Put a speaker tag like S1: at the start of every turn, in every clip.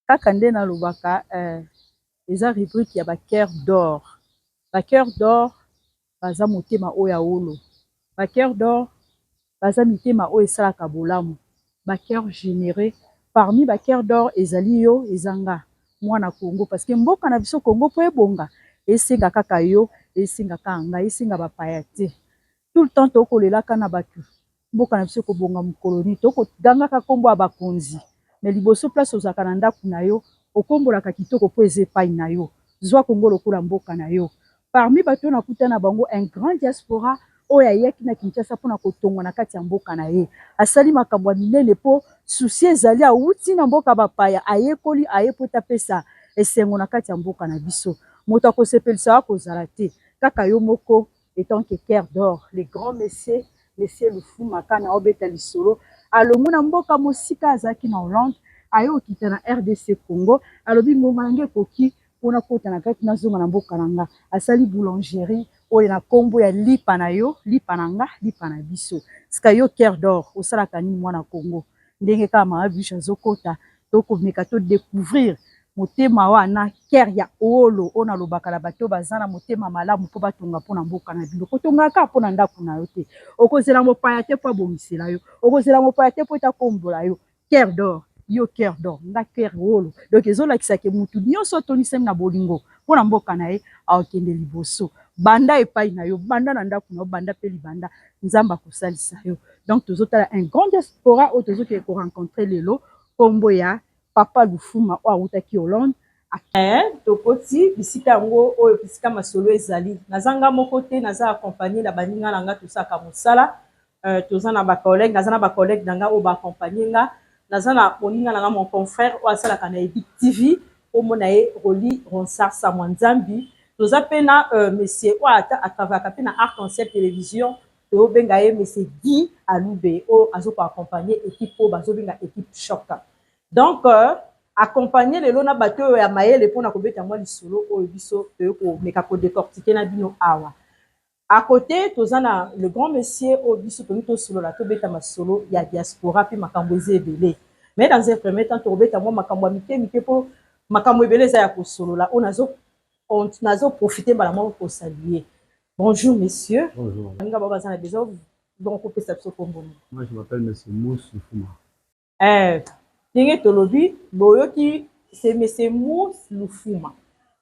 S1: kaka nde nalobaka eza rubrique ya bacoeur d'or. Bacoeur d'or baza motema oyo ya wolo. Bacoeur d'or baza mitema oyo esalaka bolamu. Bacoeur généreux parmi bacoeur d'or ezali yo ezanga mwana Congo parce que mboka na biso Congo po ebonga esenga kaka yo esenga kaka ngai esenga bapaya te. Tout le temps tokolelaka na bato mboka na biso kobonga mokoloni tokodangaka kombo ya bakonzi mais liboso place ozalaka na ndako na yo okombolaka kitoko po eza epai na yo zwa Congo lokola mboka na yo. Parmi bato oyo nakuta na bango un grand diaspora oyo ayaki na Kinshasa mpona kotongwa na kati ya mboka na ye asali makambo ya minene mpo susi ezali awuti na mboka bapaya ayekoli aye po tapesa esengo na kati ya mboka na biso moto akosepelisa akozala te kaka yo moko etant que cœur d'or le grand monsieur Lufuma kana obeta lisolo alongo na mboka mosika azalaki na Hollande aye okita na RDC Congo alobi ngonga nange ekoki mpona kota na kati nazonga na mboka na nga asali boulangerie oyo na kombo ya lipa na yo lipa na nga lipa na biso sika yo cœur d'or osalaka nini mwana Congo ndenge kaka maabushe azokota tokomeka to découvrir motema wana cœur ya olo oyo nalobaka na bato baza na motema malamu mpo batonga mpona mboka na bino kotongaka mpona ndako na yo te okozela mopaya te mpo abongisela yo okozela mopaya te mpo etakombola yo cœur d'or yo cœur d'or nga cœur wolo donc ezolakisaka mutu nyonso otonisami na bolingo mpona mboka na ye aokende liboso banda epai na yo banda na ndako na yo banda mpe libanda nzambe akosalisa yo donc tozotala un grand diaspora oyo tozokende korencontre lelo kombo ya papa Lufuma oyo awutaki Hollande tokoti bisika yango oyo bisika masolo ezali nazanga moko te naza accompagné na baninga na nga tosaka mosala toza na bacollègue naza na bacollègue na nga oyo baacompagne nga naza na moninga na nga mon confrère oyo asalaka na Ebic TV omona ye Roli Ronsarsa Mwanzambi toza mpe na monsieur oyo atravaka mpe na Arc-en-Ciel télévision toyobenga ye monsieur Guy Alube oyo azokoaccompagne équipe oyo bazobenga équipe choc donc accompagner lelo na bato oyo ya mayele mpona kobeta mwa lisolo oyo biso toyokomeka kodécortiquer na bino awa à côté toza na le grand monsieur oyo biso tomi tosolola tobeta masolo ya diaspora mpe makambo eza ebele mais dans un premier temps tokobeta mwa makambo ya mike mike mpo makambo ebele eza ya kosolola oyo nazoprofite mbala moko kosalue bonjour monsieur
S2: bonjour
S1: baninga bao baza na besoin donc kopesa biso kombo
S2: moi je m'appelle monsieur Mousse Lufuma
S1: ndenge tolobi boyoki c'est monsieur Mousse Lufuma.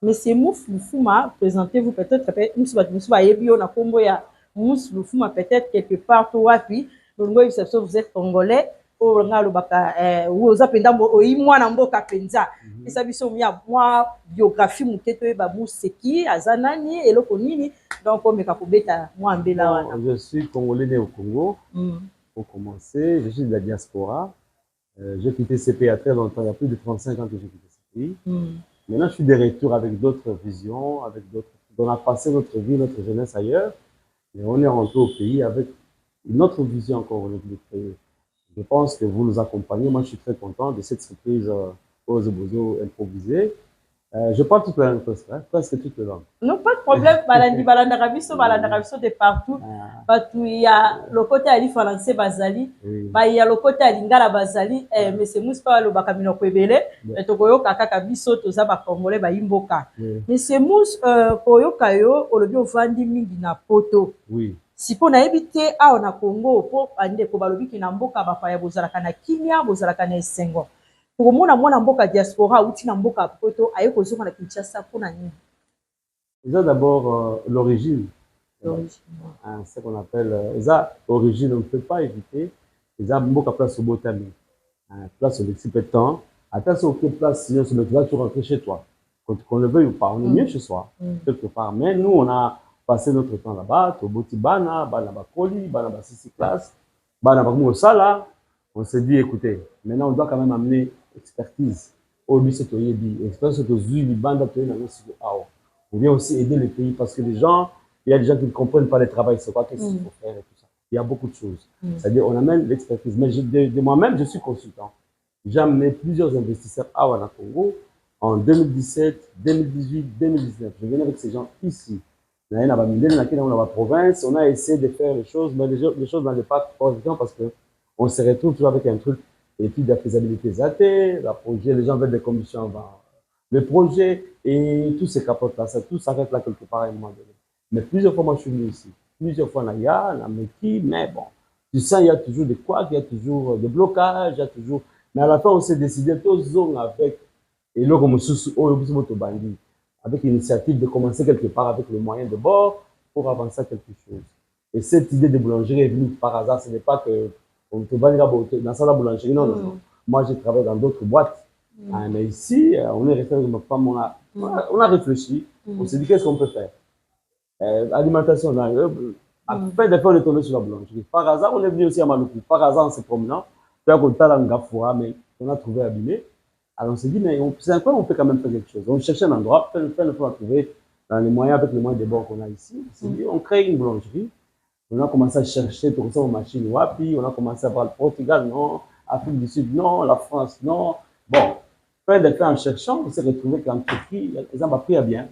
S1: Monsieur Mousse Lufuma, présentez-vous peut-être Mousse bayebi yo na kombo ya Mousse Lufuma peut-être quelque part toi puis longo vous êtes congolais o nga lobaka oza penda oyi mwana mboka penza esa biso mia mwa biographie muketo ba Mousse ki azanani eloko nini donc on meka kobeta mwa mbela wana.
S2: Je suis congolais né au Congo. Pour commencer, je suis de la diaspora. J'ai quitté ce pays il y a très longtemps, il y a plus de 35 ans que j'ai quitté ce pays. Maintenant, je suis de retour avec d'autres visions, avec d'autres. On a passé notre vie, notre jeunesse ailleurs, et on est rentré au pays avec une autre vision encore. Je pense que vous nous accompagnez. Moi, je suis très content de cette surprise aux Obozo improvisée. Je parle toute la langue, presque toute la langue.
S1: Non, pas de problème. Balanda de partout. Il y a le côté à français bazali, il y a le côté à lingala bazali. Mais c'est Moussa le bakamino kwebele. Mais tokoyo kaka kabiso toza ba congolais ba imboka. Mais c'est Moussa koyo kayo olobi ofandi mingi na poto.
S2: Oui.
S1: Si po na ebité a na Congo po ande ko balobi ki na mboka ba pa ya bozalaka na kimia bozalaka na esengo. Pour moi, na mboka diaspora ou na mboka poto aye kozonga na Kinshasa pona nini?
S2: Déjà d'abord l'origine. Ce qu'on appelle l'origine, on ne peut pas éviter. Déjà mboka place au botami. Place au lexipetan. Attention que place sinon tu vas rentrer chez toi. Quand on le veuille ou pas, on est mieux chez soi quelque part. Mais nous on a passé notre temps là-bas, au Botibana, bana bakoli, bana basisi classe, bana bakumo sala. On s'est dit écoutez, maintenant on doit quand même amener expertise au lycée Toyebi, expertise que Zuli Banda Toyebi on vient aussi aider les pays parce que les gens, il y a des gens qui ne comprennent pas le travail, c'est quoi qu'est-ce qu'il faut faire et tout ça. Il y a beaucoup de choses. C'est-à-dire on amène l'expertise. Mais de moi-même, je suis consultant. J'ai amené plusieurs investisseurs à Wana Congo en 2017, 2018, 2019. Je venais avec ces gens ici. Dans la province, on a essayé de faire les choses, mais les choses n'allaient pas correctement parce que on se retrouve toujours avec un truc. l'étude de la faisabilité zaté, la projet, les gens veulent des commissions avant le projet, et tous ces capotes-là, tout s'arrête là quelque part à un moment donné. Mais plusieurs fois, moi, je suis venu ici. Plusieurs fois, il y a mais bon, tu sens, il y a toujours des couacs, il y a toujours des blocages, il y a toujours. Mais à la fin, on s'est décidé, tous avec, et là, comme avec l'initiative de commencer quelque part avec le moyen de bord pour avancer à quelque chose. Et cette idée de boulangerie est venue par hasard. Ce n'est pas que on te va dans la boulangerie. Non, non, non. Moi, j'ai travaillé dans d'autres boîtes. Mais ici, on est resté avec ma femme, on a réfléchi. On s'est dit, qu'est-ce qu'on peut faire? Alimentation, là, après, des fois, on est tombé sur la boulangerie. Par hasard, on est venu aussi à Maluku. Par hasard, en se promenant, on a mais on a trouvé abîmé. Alors, on s'est dit, mais c'est quoi, on peut quand même faire quelque chose. On cherchait un endroit, plein de fois à trouver dans les moyens, avec les moyens de bord qu'on a ici. On s'est dit, on crée une boulangerie. On a commencé à chercher tout ça aux machines Wapi. On a commencé à voir le Portugal, non. Afrique du Sud, non. La France, non. Bon, plein de fois en cherchant, on s'est retrouvé qu'en Turquie, ils ont appris à bien.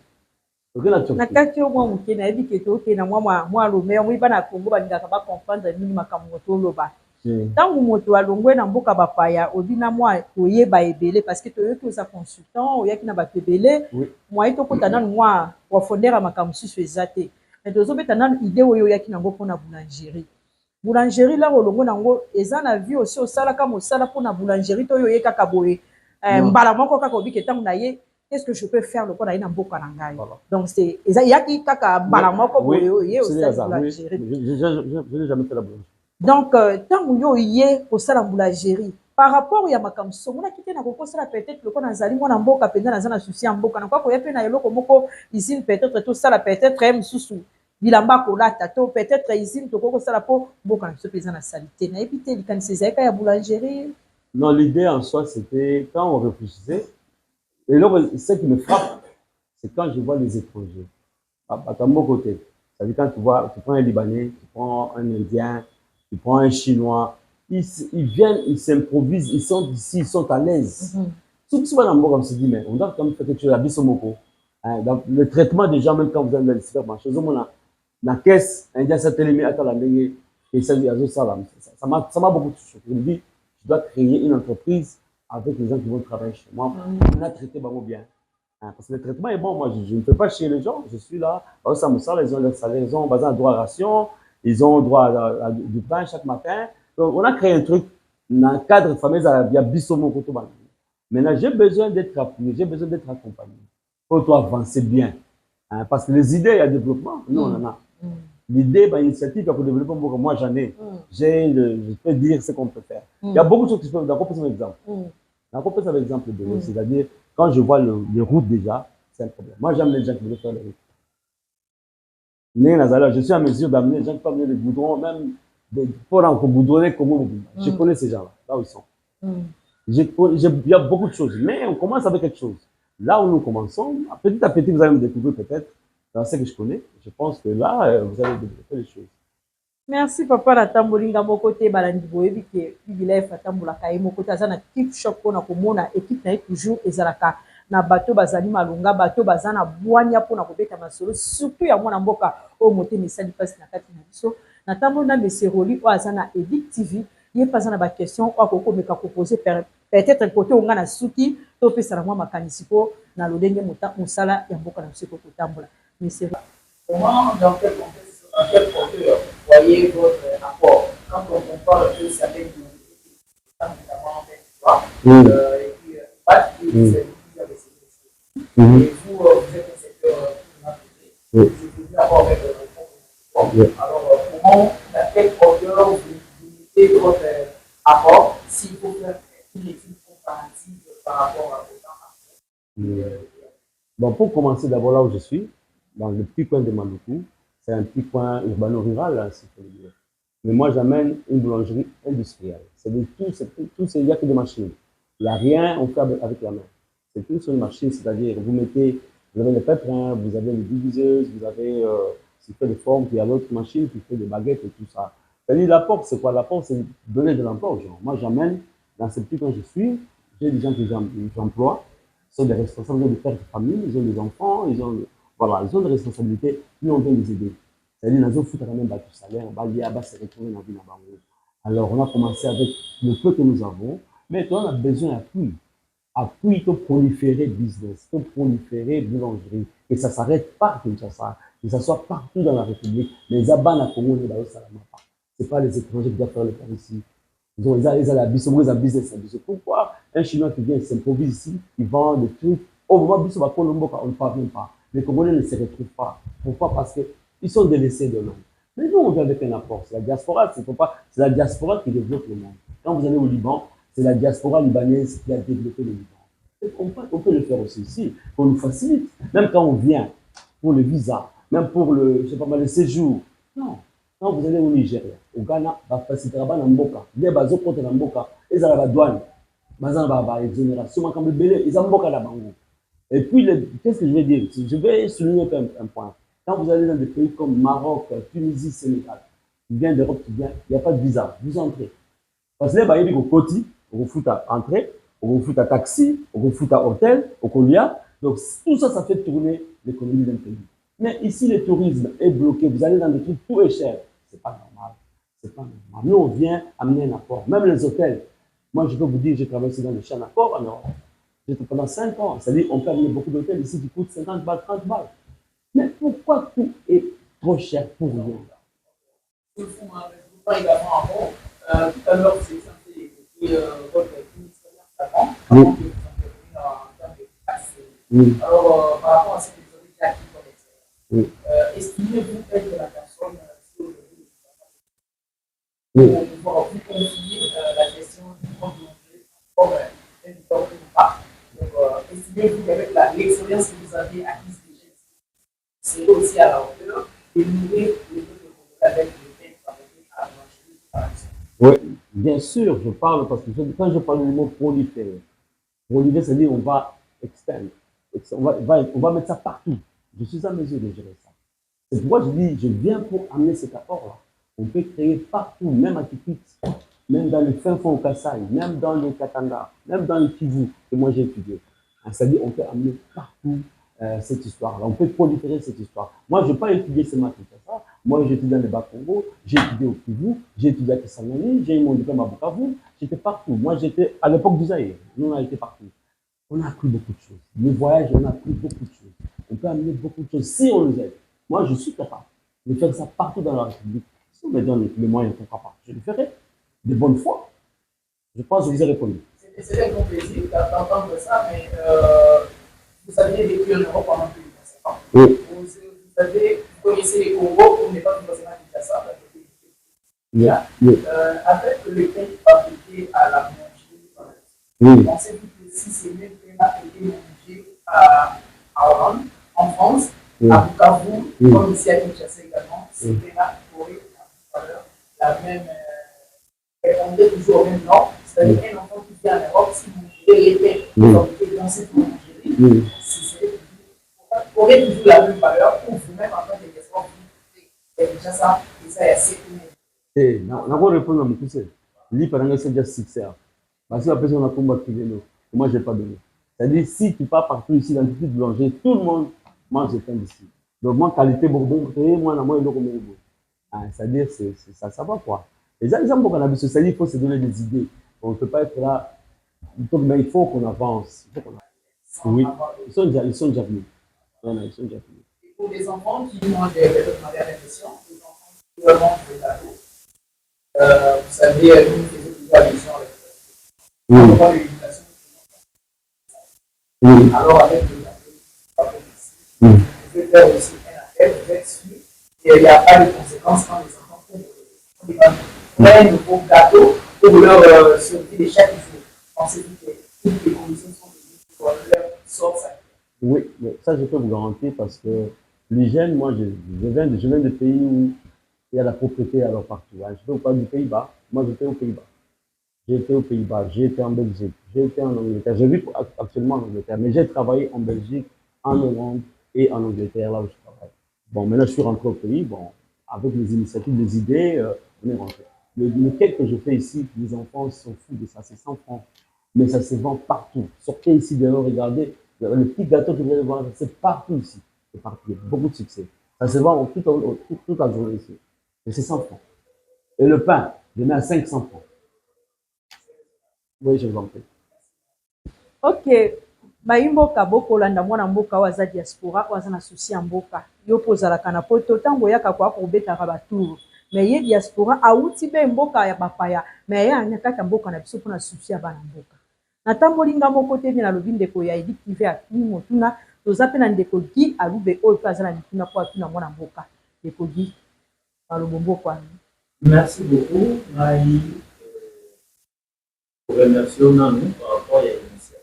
S1: Na kati yo mwa muke na yebi ke toke na mwa lomeo mwi bana Kongo balingaka ba comprendre nini makambo toloba. Ntango moto alongwe na mboka bapaya obina mwa toyeba ebele parce que toyoki oza consultant oyaki na bato ebele mwa tokota nanu mwa wafondera makambo susu eza te mais tozobeta nanu idée oyo oyaki nango mpona boulangerie. Boulangerie la olongwe nango eza na vie aussi osalaka mosala mpona boulangerie to oyo oye kaka boye mbala moko kaka obiki ntango na ye qu'est-ce que je peux faire le quoi na mboka na ngai. Donc c'est yaki kaka mbala moko boye oye osala boulangerie.
S2: Je n'ai jamais fait la boulangerie.
S1: Donc ntango yo ye kosala boulangerie par rapport ya makambo somonaki te na kokosala peut-être loko nazali mwana mboka mpenza naza na susi ya mboka na kwa koya mpe na eloko moko usine peut-être tosala peut-être ye mosusu bilamba kolata to peut-être usine tokoki kosala mpo mboka na biso mpe eza na salite nayebi te likanisi ezalika ya boulangerie.
S2: Non, l'idée en soi, c'était quand on réfléchissait, et là, ce qui me frappe, c'est quand je vois les étrangers, à mon côté. C'est-à-dire quand tu prends un Libanais, tu prends un Indien, tu prends un Chinois, ils viennent, ils s'improvisent, ils sont ici, ils sont à l'aise. Tout ce qu'on comme se dit, mais on doit quand même faire quelque chose à Bissomoko. Dans le traitement des gens, même quand vous allez dans le supermarché, la caisse, un gars s'est éliminé à la ligne, et ça m'a beaucoup touché. Je me dis, je dois créer une entreprise avec les gens qui vont travailler chez moi. On a traité bien. Parce que le traitement est bon. Moi, je ne peux pas chier les gens. Je suis là. Ça me sort, ils ont leur salaire, ils ont droit à ration, ils ont droit à du pain chaque matin. Donc, on a créé un truc dans le cadre famille, il y a Bissomo Kotoban. Maintenant, j'ai besoin d'être appuyé, j'ai besoin d'être accompagné pour toi avancer bien. Parce que les idées, il y a développement. Nous, on en a. L'idée, l'initiative pour développer, moi, j'en ai. Je peux dire ce qu'on peut faire. Il y a beaucoup de choses qui se peuvent. D'accord, c'est un exemple. D'accord, c'est un exemple de l'eau. C'est-à-dire, quand je vois les routes déjà, c'est un problème. Moi, j'aime les gens qui veulent faire les routes. Je suis en mesure d'amener les gens qui peuvent amener les goudrons, même pour encore goudronner comment je connais ces gens-là, là où ils sont. Il y a beaucoup de choses, mais on commence avec quelque chose. Là où nous commençons, petit à petit, vous allez me découvrir peut-être dans ce que je connais. Je pense que là, vous allez développer les choses.
S1: Merci papa na tambolinga moko te balandi boyebi ke bibilef atambolaka ye moko te aza na tip shop mpona komona équipe na ye toujours ezalaka na bato bazali malonga bato baza na bwanya mpona kobeta masolo surtout ya mwana mboka oyo motema esali mpasi na kati na biso na tamboli na meseroli oyo aza na Edic TV ye mpe aza na baquestion oyo akoki komeka kopose peut-être kote onga na suki topesa na mwa makanisi mpo na lolenge mosala ya mboka na biso po kotambola meseroli.
S3: Comment, dans quel côté voyez votre apport quand on compare un peu certaines notamment avec toi et puis vous êtes et vous êtes un secteur privé, vous êtes d'abord avec le alors comment, dans quel hauteur vous mettez votre apport s'il faut faire une étude comparative par rapport à votre apport.
S2: Bon, pour commencer d'abord là où je suis, dans le petit coin de Maluku, c'est un petit coin urbano-rural, hein, si je peux le dire. Mais moi, j'amène une boulangerie industrielle. C'est de tout, il n'y a que des machines. Il n'y a rien, on fait avec la main. C'est tout sur une machine, c'est-à-dire, vous avez les pétrins, vous avez les diviseuses, vous avez ce qui fait des formes, puis il y a l'autre machine qui fait des baguettes et tout ça. C'est-à-dire, l'apport, c'est quoi? L'apport, c'est donner de l'emploi aux gens. Moi, j'amène, dans ce petit coin où je suis, j'ai des gens que j'emploie, ils sont des responsables, ils ont des pères de famille, ils ont des enfants, ils ont des responsabilités, nous on vient les aider. C'est-à-dire, nous avons foutu quand même du salaire, se retrouver dans la vie. Alors, on a commencé avec le peu que nous avons. Mais on a besoin d'appui. Appui pour proliférer business, pour proliférer boulangerie. Et ça ne s'arrête pas comme ça, que ça soit partout dans la République. Les abans à Congo, ce n'est pas les étrangers qui doivent faire le temps ici. Ils ont la business. Pourquoi un Chinois qui vient s'improvise ici, il vend des trucs. Au moment où on ne parvient pas. Les Congolais ne se retrouvent pas. Pourquoi? Parce qu'ils sont délaissés de l'homme. Mais nous, on vient avec un apport. C'est la diaspora, c'est la diaspora qui développe le monde. Quand vous allez au Liban, c'est la diaspora libanaise qui a développé le Liban. On peut le faire aussi ici, qu'on nous facilite. Même quand on vient pour le visa, même pour le séjour. Non. Quand vous allez au Nigeria, au Ghana, vous facilitez la Mboka. Les bateaux contre la Mboka. Ils ont la douane. Ils ont la exonération. Ils ont Mboka la bango. Et puis, qu'est-ce que je vais dire? Je vais souligner un point. Quand vous allez dans des pays comme Maroc, Tunisie, Sénégal, qui viennent d'Europe, il n'y a pas de visa. Vous entrez. Parce que là, il y a des côtés, on vous fout à entrer, on vous fout à taxi, on vous fout à hôtel, au Colia. Donc, tout ça, ça fait tourner l'économie d'un pays. Mais ici, le tourisme est bloqué. Vous allez dans des trucs, tout est cher. C'est pas normal. C'est pas normal. Nous, on vient amener un apport. Même les hôtels. Moi, je peux vous dire, j'ai travaillé dans le champ d'apport en Europe. J'étais pendant 5 ans. C'est-à-dire, on peut amener beaucoup d'hôtels ici qui coûtent 50 balles, 30 balles. Mais pourquoi tout est trop cher pour rien?
S3: Tout à l'heure, c'est votre expérience avant que vous interveniez en termes de taxes. Alors, par rapport à ce que vous avez déjà acquis comme expérience, estimez-vous être la personne qui aujourd'hui pour pouvoir vous confier la gestion du compte comme un éditeur de part. Donc, estimez-vous qu'avec l'expérience que vous avez acquise déjà, c'est aussi à la hauteur de nourrir le peuple avec le fait de à manger, par exemple.
S2: Oui, bien sûr, je parle parce que quand je parle du mot proliférer, c'est-à-dire on va extendre, on va mettre ça partout. Je suis en mesure de gérer ça. C'est pourquoi je dis, je viens pour amener cet apport-là. On peut créer partout, même à Tipit, même dans le fin fond au Kassai, même dans le Katanga, même dans le Kivu, que moi j'ai étudié. C'est-à-dire on peut amener partout cette histoire-là. On peut proliférer cette histoire. Moi, je n'ai pas étudié seulement tout ça. Moi, j'ai étudié dans le Bas-Congo, j'ai étudié au Kivu, j'ai étudié à Kisangani, j'ai eu mon diplôme à Bukavu. J'étais partout. Moi, j'étais à l'époque du Zaïre. Nous, on a été partout. On a appris beaucoup de choses. Le voyage, on a appris beaucoup de choses. On peut amener beaucoup de choses si on nous aide. Moi, je suis capable de faire ça partout dans la République. Si on me donne les moyens, pourquoi pas? Je le ferai. De bonne foi. Je pense que je vous ai répondu.
S3: C'est un grand plaisir d'entendre ça, mais vous aviez vécu en Europe pendant plus de 25 ans.
S2: Oui.
S3: Vous connaissez les Congo, vous n'êtes pas forcément Kinshasa. Avec le pain fabriqué à la boulangerie, pensez-vous que si ces mêmes pains a été mangé à Hollande, en France, à Bukavu, comme ici à Kinshasa également, ces pains-là auraient la même, répondait toujours au même nom, c'est-à-dire un enfant qui vient en Europe, si vous mangez les pains fabriqués dans cette boulangerie, aurait toujours la même valeur pour vous-même en tant que question, c'est déjà ça, et ça est assez
S2: Eh, na quoi répondre à mon cousin? Lui, pendant que c'est déjà succès. Parce que la personne a combattu le moi, je n'ai pas donné. C'est-à-dire, si tu pars partout ici dans toute boulanger, tout le monde mange des pains d'ici. Donc, moi, qualité bourbon, moi, moi, il est c'est-à-dire, ça va quoi. Les gens, beaucoup qu'on a vu, c'est-à-dire, il faut se donner des idées. On ne peut pas être là. Mais il faut qu'on avance. Oui, ils sont déjà venus. Ils sont déjà venus.
S3: Et pour les enfants qui mangent des question, les enfants qui mangent des gâteaux, vous savez, nous faisons toujours allusion avec l'éducation. Alors, avec le gâteau, vous pouvez faire aussi un appel, vous êtes sûr, et il n'y a pas de conséquences quand les enfants font des nouveaux gâteaux pour leur sauver les chaque jour. Pensez-vous que toutes les conditions sont réunies pour leur sorte?
S2: Oui, mais ça, je peux vous garantir parce que l'hygiène, moi, je viens de pays où il y a la propriété alors partout. Je peux vous parler du Pays-Bas. Moi, j'étais aux Pays-Bas. J'ai été aux Pays-Bas, j'ai été en Belgique, j'ai été en Angleterre. Je vis actuellement en Angleterre, mais j'ai travaillé en Belgique, en Hollande et en Angleterre, là où je travaille. Bon, maintenant, je suis rentré au pays. Bon, avec les initiatives, les idées, on est rentré. Le cake que je fais ici, les enfants sont fous de ça, c'est 100 francs. Mais ça se vend partout. Sortez ici dehors, regardez. Le petit gâteau que vous allez voir, c'est partout ici. C'est partout. Il y a beaucoup de succès. Ça se vend toute la journée ici. Et c'est 100 francs. Et le pain, je mets à 500 francs. Oui, je vous en prie.
S1: Ok. Bayi mboka bokolanda mwana mboka oyo aza diaspora oyo aza na susi ya mboka yo mpo ozalaka na poto ntango oyaka koya kobetaka batour me ye diaspora awuti mpe mboka ya bapaya me ye kaka mboka na biso mpona susi ya bana mboka natamboli nga moko te mpe nalobi ndeko ya edi prive atuni motuna toza mpe na ndeko gi alube oyo mpe aza na mituna mpo atuna mwana mboka ndeko gi malobo mboka wana.
S4: Merci beaucoup. Maï, remercions nous par rapport à l'initiative.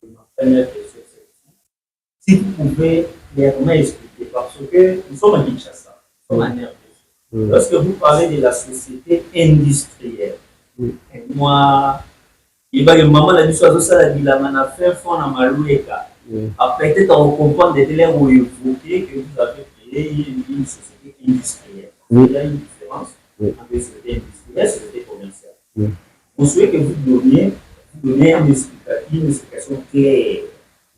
S4: Ma première question, c'est si vous pouvez clairement expliquer, parce que nous sommes à Kinshasa, nous sommes à RDC. Lorsque vous parlez de la société industrielle, moi, il va y avoir maman la mission ça la bilan a fait fond à Maloueka. Après peut-être on comprend des délais où vous évoquez que vous avez créé une société industrielle. Il y a une différence entre société industrielle et société commerciale. Vous souhaitez que vous donniez une explication claire.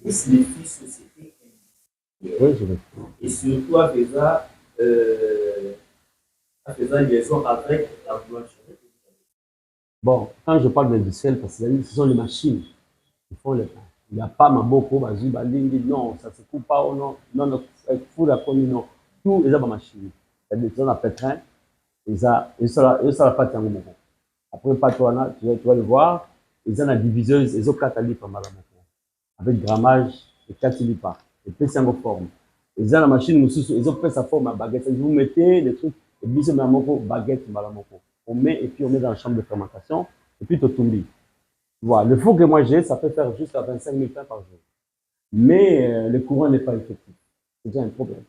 S4: Il signifie société industrielle. Et surtout à faisant liaison avec la boulangerie.
S2: Bon, quand je parle d'industriel, parce que ce sont les machines qui font le pain. Il n'y a pas ma boko, non, ça ne se coupe pas, non, non, il faut la première, non. Tout est dans ma machine. C'est-à-dire qu'ils ont un pétrin, ils ont la pâte en moko. Après, pas toi, tu vas le voir, ils ont la diviseuse, ils ont 4 litres avec grammage et 4 litres. Et puis, c'est en forme. Ils ont la machine, ils ont fait sa forme à baguette. Vous mettez les trucs, et puis, c'est ma baguette, on met et puis on met dans la chambre de fermentation, et puis, tu tombes. Voilà, le four que moi j'ai, ça peut faire jusqu'à 25 000 pains par jour. Mais le courant n'est pas effectif. C'est déjà un problème.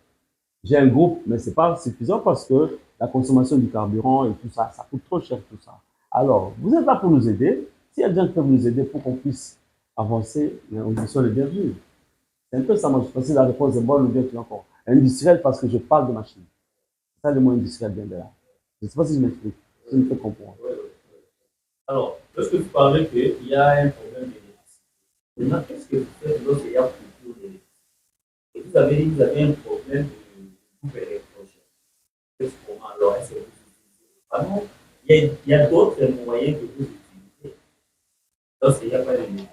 S2: J'ai un groupe, mais ce n'est pas suffisant parce que la consommation du carburant et tout ça, ça coûte trop cher tout ça. Alors, vous êtes là pour nous aider. S'il y a des gens qui peuvent nous aider pour qu'on puisse avancer, on sont les bienvenus. C'est un peu ça, moi je pense que la réponse est bonne ou bien tu encore. Industriel parce que je parle de machine. C'est ça le mot industriel vient de là. Je ne sais pas si je m'explique. Je me fais comprendre.
S4: Alors, lorsque vous parlez qu'il y a un problème d'électricité, maintenant, qu'est-ce que vous faites lorsqu'il y a beaucoup d'électricité? Et vous avez dit que vous avez un problème de coupe électrogène. Qu'est-ce qu'on a alors? Est-ce que vous utilisez? Vraiment, il y a d'autres moyens que vous utilisez lorsqu'il n'y a pas d'électricité.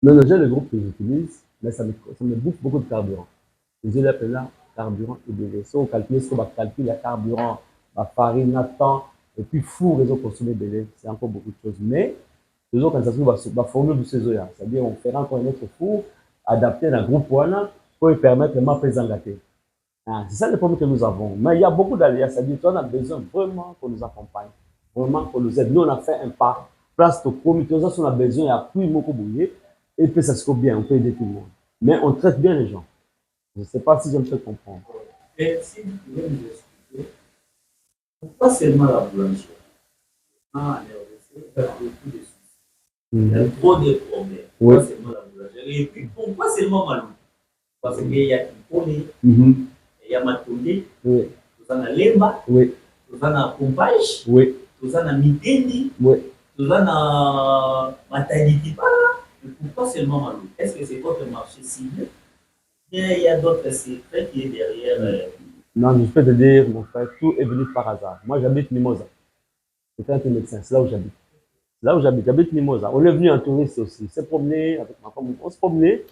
S2: Non, j'ai le groupe que j'utilise, mais ça me bouffe beaucoup de carburant. Je l'appelle là carburant EBV. Si on calcule ce qu'on va calculer, le carburant, la farine, le temps, et puis four, ils ont consommé de c'est encore beaucoup de choses. Mais, les autres organisations vont former du CESO. C'est-à-dire, on fera encore un autre four, adapté dans le groupe pour lui permettre de faire gâter. C'est ça le problème que nous avons. Mais il y a beaucoup d'aléas. C'est-à-dire qu'on a besoin vraiment qu'on nous accompagne, vraiment qu'on nous aide. Nous, on a fait un pas. Place de comité, on a besoin, il n'y a plus beaucoup bouillé. Et puis, ça se coupe bien, on peut aider tout le monde. Mais on traite bien les gens. Je ne sais pas si je me fais comprendre.
S4: Et si vous pouvez nous expliquer, pas seulement la boulangerie. En RDC, il y a beaucoup de soucis. Il y a trop de problèmes.
S2: Oui.
S4: Pas seulement la boulangerie. Et puis, pas seulement Malou. Parce qu'il y a Kipone,
S2: il
S4: y a Matondi,
S2: oui.
S4: Tout ça, Lemba,
S2: oui.
S4: Tout ça, Pompage,
S2: oui.
S4: Tout ça, Mitendi,
S2: oui.
S4: Tout ça, Mataditi. Pourquoi seulement Malou? Est-ce que c'est votre marché cible? Bien, il y a d'autres secrets qui est derrière.
S2: Non, je peux te dire, mon frère, tout est venu par hasard. Moi, j'habite Mimosa. J'étais un médecin, c'est là où j'habite. Là où j'habite Mimosa. On est venu en touriste aussi. On s'est promené avec ma femme. On se promenait.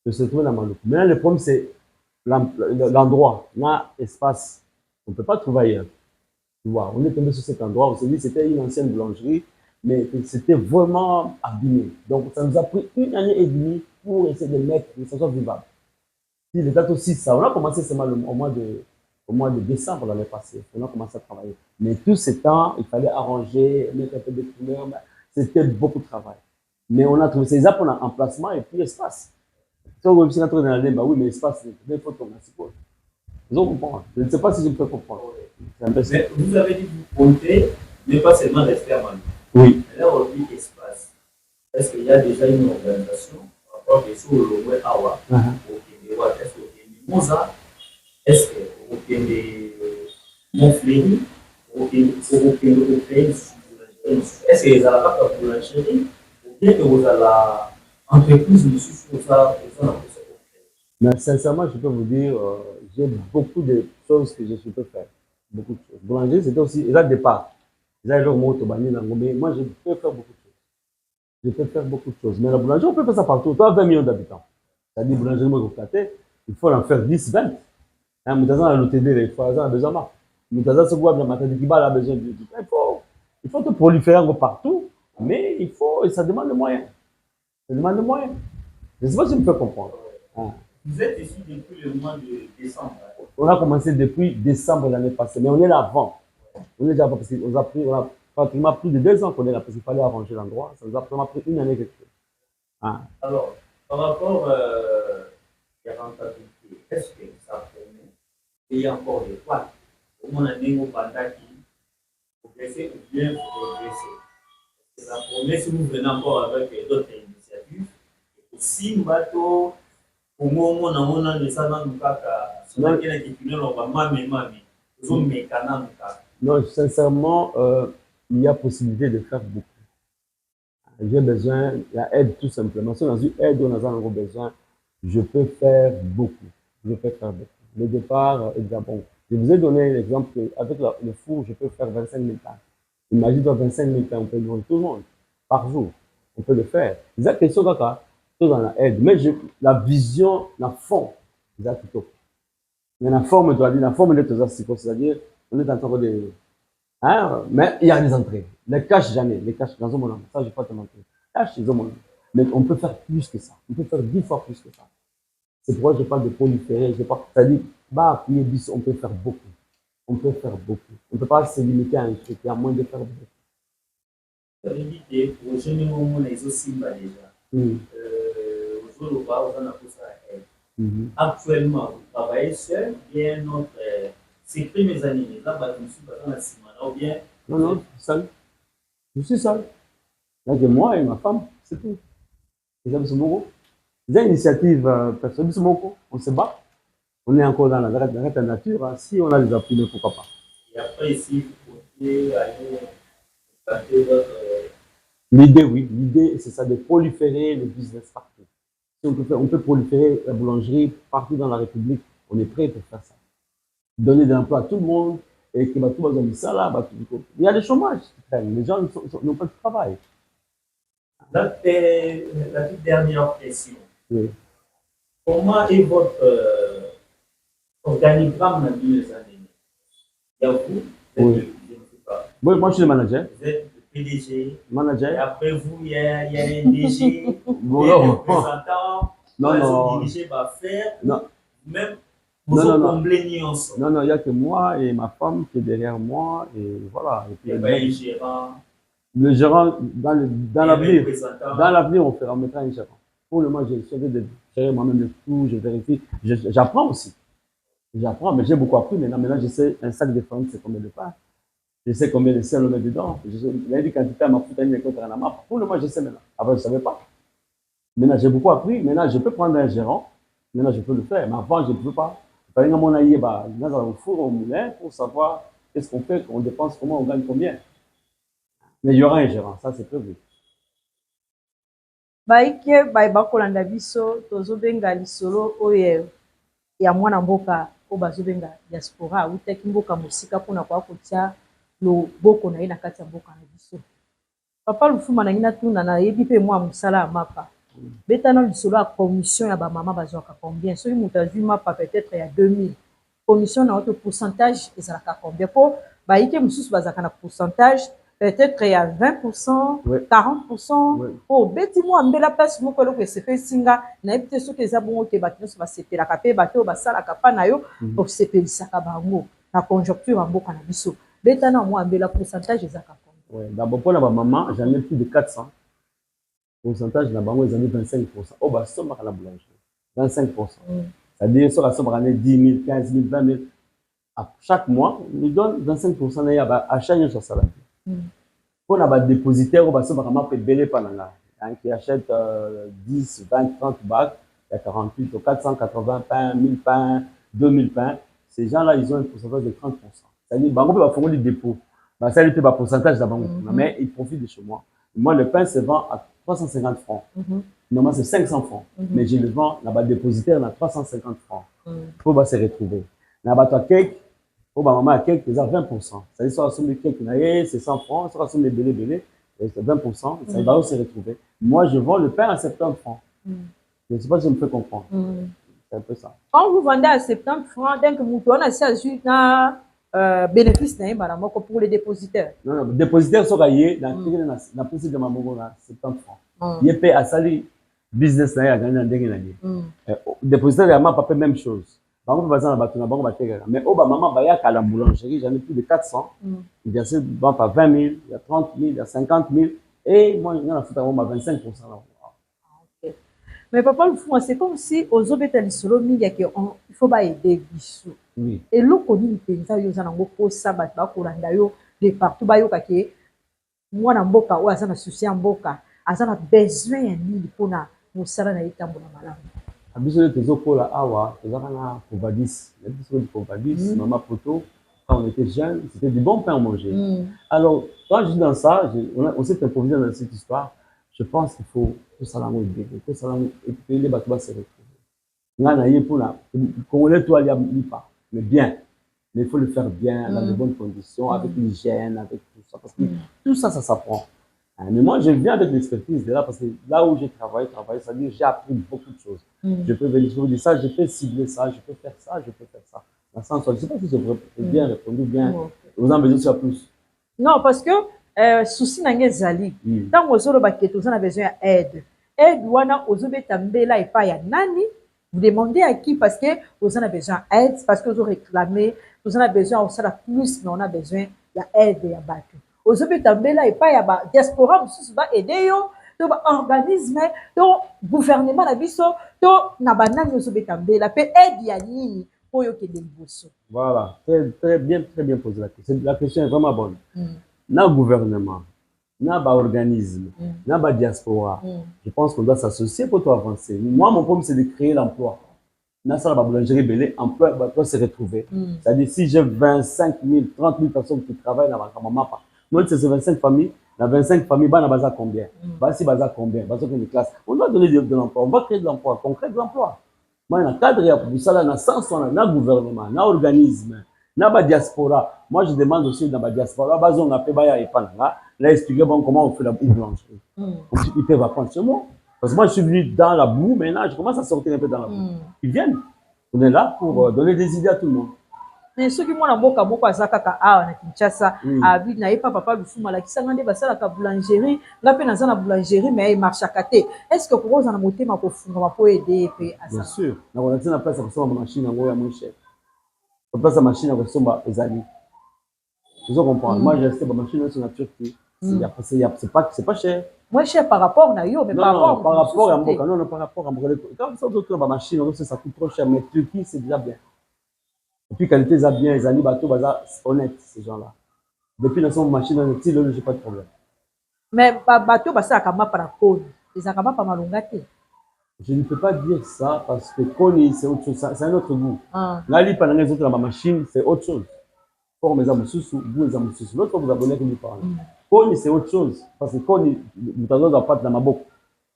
S2: Je se trouvais dans Malou. Maintenant, le problème, c'est l'endroit. Là, espace. On ne peut pas trouver ailleurs. Tu vois, on est tombé sur cet endroit. On s'est dit que c'était une ancienne boulangerie, mais c'était vraiment abîmé. Donc, ça nous a pris 1 année et demie pour essayer de mettre que ça soit vivable. Si les dates aussi, ça, on a commencé seulement au mois de décembre l'année passée. On a commencé à travailler. Mais tout ce temps, il fallait arranger, mettre un peu de couleurs. C'était beaucoup de travail. Mais on a trouvé ces apps, on a emplacement et puis espace. Si on veut dans la ligne, bah oui, mais espace, il faut tourner. Vous comprenez? Je ne sais pas si je me peux comprendre.
S4: Mais vous avez dit que vous comptez ne pas seulement rester à Malou.
S2: Oui.
S4: Mais là, on dit espace. Est-ce qu'il y a déjà une organisation par rapport à ce que l'on Awa, est-ce que vous Mimosa, est-ce que vous Montfléry, est-ce que vous avez la boulangerie ou bien que vous avez l'entreprise sur ça?
S2: Mais sincèrement, je peux vous dire, j'ai beaucoup de choses que je peux faire. Beaucoup de choses. Boulanger, c'était aussi, il y a des départ. Il y a le mot au Bani, mais moi, je peux faire beaucoup de choses. Je peux faire beaucoup de choses. Mais la boulangerie, on peut faire ça partout. Toi, 20 millions d'habitants. C'est-à-dire, boulangerie, moi, il faut en faire 10, 20. Hein, Moutaza a l'OTD, il faut avoir besoin de Moutaza se voit bien, Matadi Kiba a besoin de. Il faut te proliférer un peu partout, mais il faut, et ça demande des moyens. Ça demande des moyens. Je ne sais pas si tu me fais comprendre. Hein.
S4: Vous êtes ici depuis le mois de décembre.
S2: On a commencé depuis décembre de l'année passée, mais on est là avant. On est déjà avant parce qu'on a pratiquement plus de 2 ans qu'on est là parce qu'il fallait arranger l'endroit. Ça nous a vraiment pris une année quelque chose. Hein.
S4: Alors, par rapport à la rentabilité, est-ce que ça permet de payer encore des poids? Au moins, on a des bandats qui progresser ou bien progresser. Ça promet si vous venez encore avec d'autres initiatives. Si bateau, au moment où on a des salons de caca, si on a des tunnels, on va mami.
S2: Non, sincèrement, il y a possibilité de faire beaucoup. J'ai besoin, il y a aide tout simplement. Si on a une aide, on a un besoin, je peux faire beaucoup. Je peux faire beaucoup. Le départ, exemple, je vous ai donné l'exemple qu'avec le four, je peux faire 25 000 pains. Imagine-toi 25 000 pains, on peut nourrir tout le monde par jour. On peut le faire. C'est la question tout dans la aide. Mais la vision, la forme, c'est plutôt. Mais la forme, tu as dit, la forme de tes asticots, c'est-à-dire, on est en train de. Hein? Mais il y a des entrées. Les caches, jamais. Les caches, dans mon nom. Ça, je ne vais pas te mentir. Caches, ils ont mon nom. Mais on peut faire plus que ça. On peut faire 10 fois plus que ça. C'est pourquoi je parle de proliférer. C'est-à-dire, bah, appuyer 10, on peut faire beaucoup. On peut faire beaucoup. On ne peut pas se limiter à un truc. Il y a moins de faire beaucoup.
S4: Ça veut dire que pour les jeunes, on a aussi déjà. Aujourd'hui, on a pour ça. Actuellement, vous travaillez seul, bien notre. C'est pris mes années. Là, je me suis pas dans la semaine. Ou bien.
S2: Non, seul. Je suis seul. Là, que moi et ma femme, c'est tout. Les amis sont beaucoup. Les initiatives personnelles sont beaucoup. On se bat. On est encore dans la nature. Hein. Si on a des appuis, mais pourquoi pas.
S4: Et après, ici, vous pouvez aller planter votre.
S2: L'idée, oui. L'idée, c'est ça, de proliférer le business partout. Si on peut proliférer la boulangerie partout dans la République, on est prêt pour faire ça. Donner de l'emploi à tout le monde et que tout le monde ça là. Il y a des chômages qui traînent. Les gens n'ont pas de travail.
S4: La toute dernière question.
S2: Oui.
S4: Comment est votre organigramme dans les années? Il y a vous, je ne sais pas.
S2: Oui, moi je suis le manager.
S4: Vous êtes le PDG.
S2: Manager.
S4: Et après vous, il y a un DG,
S2: bon,
S4: il y a un représentant,
S2: non.
S4: dirigé va faire.
S2: Non.
S4: Même vous combler ensemble.
S2: Non, il n'y a que moi et ma femme qui est derrière moi. Et voilà. Et puis,
S4: un gérant.
S2: Le gérant, dans l'avenir, on mettra un gérant. Pour le moment, j'ai essayé de gérer moi-même le tout, je vérifie. J'apprends aussi. J'apprends, mais j'ai beaucoup appris. Maintenant, je sais un sac de farine, c'est combien de pain. Je sais combien de sel on met dedans. Il y a des quantités à ma foutre, il y a des quantités à la map. Pour le moment, je sais maintenant. Avant, je ne savais pas. Maintenant, j'ai beaucoup appris. Maintenant, je peux prendre un gérant. Maintenant, je peux le faire. Mais avant, je ne peux pas. Il fallait que mon aïe, dans un four, au moulin, pour savoir qu'est-ce qu'on fait, qu'on dépense, comment on gagne combien. Mais il y aura un gérant, ça c'est prévu.
S1: Baike bakolanda biso tozobenga lisolo oyo ya mwana mboka o bazobenga diaspora utaki mboka mosika mpona kwa kotia loboko na ye na kati ya mboka na biso. Papa Lufuma na ngina tuna na yebi pe mwa musala ya mapa. Betana lisolo ya commission ya ba mama bazwaka combien? Soki mutu azwi mapa peut-être ya 2000. Commission na autre pourcentage ezalaka combien? Po baike mususu bazaka na pourcentage peut-être il y a 20%, oui. 40%. Oui. Oh, beti moi mbela place moko loko se fait singa na ebite soki eza bongo ke bato nyonso basepelaka pe bato basalaka pa na yo osepelisaka bango na conjoncture ya mboka na biso. Betana moi mbela pourcentage ezaka combien?
S2: Oui, d'abord pour la maman, j'en ai plus de 400. Pourcentage na bango ezali 25%. Oh bah sommaka la boulangerie. 25%. C'est-à-dire sur la somme année 10 000, 15 000, 20 000. À chaque mois, on nous donne 25% na ya achat nyonso salaire. Pour un dépositaire, on va se vraiment payer pendant là. Qui achète 10, 20, 30 bacs, il y a 48, 480 pains, 1000 pains, 2000 pains. Ces gens-là, ils ont un pourcentage de 30%. C'est-à-dire, on peut faire des dépôts. Ça lui fait un pourcentage d'abord. Mais ils profitent de chez moi. Moi, le pain se vend à 350 francs. Normalement, c'est 500 francs. Mais je le vends, là-bas, dépositaire, à 350 francs. Pour se retrouver. Là-bas, cake. Pour ma maman, cake, c'est à 20%. C'est-à-dire, sur la somme de cake, c'est 100 francs. Sur la somme de belé, c'est 20%, ça va aussi se retrouver. Moi, je vends le pain à 70 francs. Je ne sais pas si je me fais comprendre. C'est un peu ça.
S1: Quand vous vendez à 70 francs, donc vous avez assis un bénéfice pour les dépositaires.
S2: Non, non, dépositaire sont gagnés dans la police de Mamogo, 70 francs. Il paye à Sali, business, il y a gagné. Dépositaire, il y a pas même chose. Par exemple, mais au maman, il y a la boulangerie, j'en ai plus de 400. Il y a 20 000, il y a 30 000, il y a 50 000. Et moi, il y en a 25%.
S1: Mais papa, c'est comme si aux hôpitaux solo il faut pas aider bisou.
S2: Oui.
S1: Et l'eau connaît pensa yo za nango ko sabat ba ko landa yo de partout ba yo kake moi na mboka o azana souci en mboka azana besoin ya nini pona musala na itambo na malamu.
S2: Abiso le tezo ko la awa, tezaka na Povadis, la biso de Povadis, maman poto, quand on était jeune, c'était du bon pain à manger. Alors, quand je dis dans ça, on s'est improvisé dans cette histoire. Je pense qu'il faut que ça l'envoie bien, que ça l'envoie et que les bateaux se retrouvent. Là, on a eu pour la Congolais, toi, il n'y a pas, mais bien. Mais il faut le faire bien, dans de bonnes conditions, avec l'hygiène, avec tout ça. Parce que tout ça, ça s'apprend. Mais moi, je viens avec l'expertise de là, parce que là où j'ai travaillé, ça veut dire j'ai appris beaucoup de choses. Je peux vérifier ça, je peux cibler ça, je peux faire ça, je peux faire ça. Dans le sens, je ne sais pas si j'ai bien répondu, bien. Vous en besoin de plus.
S1: Non, parce que souci n'a zali. Tant que vous avez besoin d'aide. Aide, wana ozobe tambela et pas ya nani. Vous demandez à qui parce que vous en avez besoin d'aide, parce que vous réclamez, vous en avez besoin aussi de plus, mais on a besoin d'aide et d'aide. Ozobe tambela et pas ya diaspora, vous va aider yo, to organisme, to gouvernement na biso, to na banani ozobe tambela, pe aide ya nini pour yo ke demboso.
S2: Voilà, très bien posé la question. La question est vraiment bonne. Dans le gouvernement, dans l'organisme, dans la diaspora, je pense qu'on doit s'associer pour tout avancer. Moi, mon problème, c'est de créer l'emploi. Dans la boulangerie belé, l'emploi doit se retrouver. C'est-à-dire, si j'ai 25 000, 30 000 personnes qui travaillent dans ma mapa, moi, c'est 25 familles. Dans 25 familles, on a combien? Si on a combien? On doit donner de l'emploi. On va créer de l'emploi. On crée de l'emploi. Moi, dans le cadre de ça, dans le sens, dans le gouvernement, dans l'organisme, dans la diaspora. Moi, je demande aussi dans la diaspora, on a fait là, expliquer comment on fait la boulangerie. Ils peuvent apprendre chez moi. Parce que moi, je suis venu dans la boue, maintenant, je commence à sortir un peu dans la boue. Ils viennent. On est là pour donner des idées à tout le monde.
S1: Mais ceux qui m'ont mboka moko azaka a na Kinshasa abi na yepa papa lufuma la kisanga nde basala ka boulangerie nga pe naza na boulangerie mais marche akate est-ce que pour oza na motema ko funga po aider pe asa
S2: bien sûr na on a tena place ko soma machine ngo ya mon chef place la machine ko soma ezali vous comprenez moi j'ai acheté ma machine sur la Turquie c'est pas cher
S1: moins cher par rapport na yo mais
S2: par rapport à mboka non par rapport à mboka quand ça d'autres ma machine ça coûte trop cher mais Turquie c'est déjà bien. Et puis, qualité, ça bien, les amis, bateaux, honnête, ces gens-là. Depuis la machine, dans le petit, je n'ai pas de problème.
S1: Mais bateau, ça a par rapport. Et ça a pas malongate.
S2: Je ne peux pas dire ça parce que Koni, c'est autre chose, c'est un autre goût. Là, pendant les autres, la machine, c'est autre chose. Pour mes amis sous, vous les amis sous. L'autre, vous abonnez que nous parlons. Koni, c'est autre chose. Parce que Koni, vous avez pas dans ma boucle.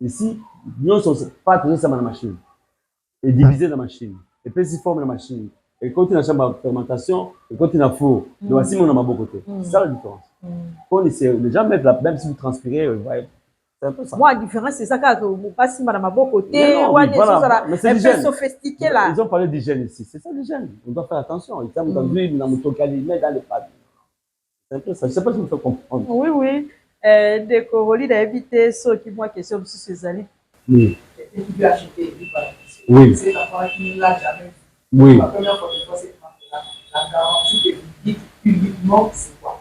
S2: Ici, nous ne sommes pas toujours dans la machine. Et diviser la machine. Et puis, si forme la machine. Et quand tu as chambre de fermentation, et quand tu as four, donc voici mon à côté. C'est ça la différence. Quand les gens mettent la même si vous transpirez, c'est un peu ça.
S1: Moi, la différence, c'est ça que vous passez à ma côté.
S2: Mais c'est l'hygiène.
S1: Sophistiqué là.
S2: Ils ont parlé d'hygiène ici. C'est ça l'hygiène. On doit faire attention. Ils ont entendu dans mon tocalimé dans les pattes. C'est un peu ça. Je ne sais pas si vous me faites comprendre.
S1: Oui, oui. Des Coroli d'inviter ceux qui m'ont question sur ces années.
S2: Oui.
S3: Et tu peux acheter du pain.
S2: Oui.
S3: C'est la fois qui ne l'a jamais.
S2: Oui.
S3: La première fois que c'est la garantie que vous dites publiquement, c'est quoi?